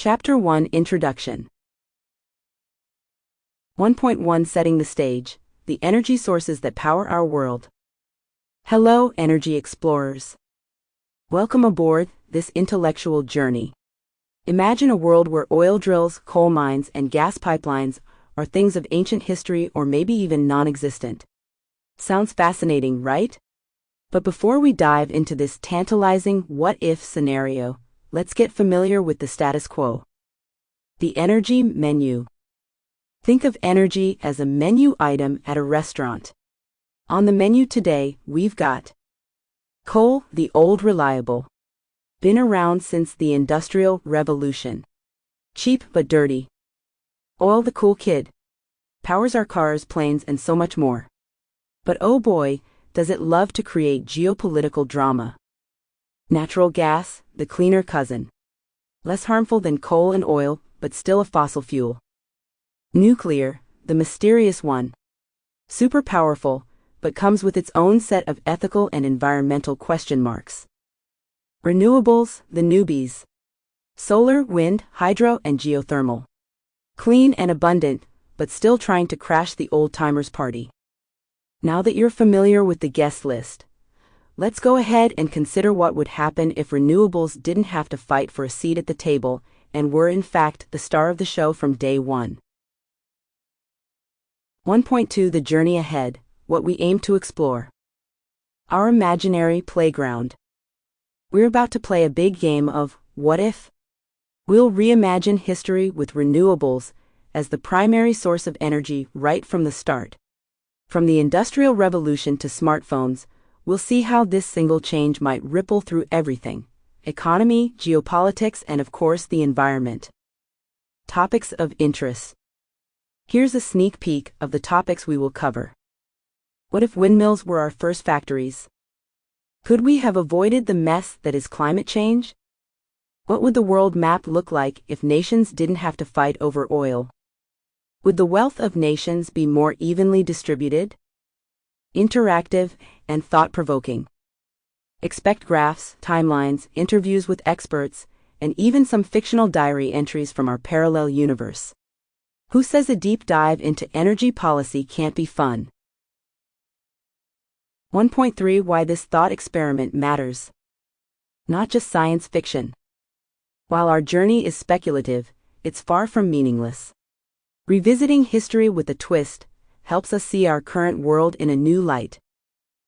Chapter 1 Introduction 1.1 Setting the Stage, the energy sources that power our world. Hello, energy explorers. Welcome aboard this intellectual journey. Imagine a world where oil drills, coal mines, and gas pipelines are things of ancient history or maybe even non-existent. Sounds fascinating, right? But before we dive into this tantalizing what-if scenario, let's get familiar with the status quo. The energy menu. Think of energy as a menu item at a restaurant. On the menu today, we've got coal, the old reliable. Been around since the Industrial Revolution. Cheap but dirty. Oil, the cool kid. Powers our cars, planes, and so much more. But oh boy, does it love to create geopolitical drama. Natural gas, the cleaner cousin. Less harmful than coal and oil, but still a fossil fuel. Nuclear, the mysterious one. Super powerful, but comes with its own set of ethical and environmental question marks. Renewables, the newbies. Solar, wind, hydro, and geothermal. Clean and abundant, but still trying to crash the old-timers' party. Now that you're familiar with the guest list, let's go ahead and consider what would happen if renewables didn't have to fight for a seat at the table and were in fact the star of the show from day one. 1.2 The Journey Ahead, what we aim to explore. Our imaginary playground. We're about to play a big game of what if? We'll reimagine history with renewables as the primary source of energy right from the start. From the Industrial Revolution to smartphones, we'll see how this single change might ripple through everything: economy, geopolitics, and of course the environment. Topics of interest. Here's a sneak peek of the topics we will cover. What if windmills were our first factories? Could we have avoided the mess that is climate change? What would the world map look like if nations didn't have to fight over oil? Would the wealth of nations be more evenly distributed? Interactive and thought-provoking. Expect graphs, timelines, interviews with experts, and even some fictional diary entries from our parallel universe. Who says a deep dive into energy policy can't be fun? 1.3 Why this thought experiment matters. Not just science fiction. While our journey is speculative, it's far from meaningless. Revisiting history with a twist helps us see our current world in a new light.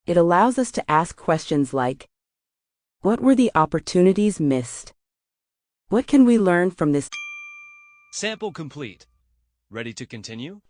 It allows us to ask questions like, what were the opportunities missed? What can we learn from this? Sample complete. Ready to continue?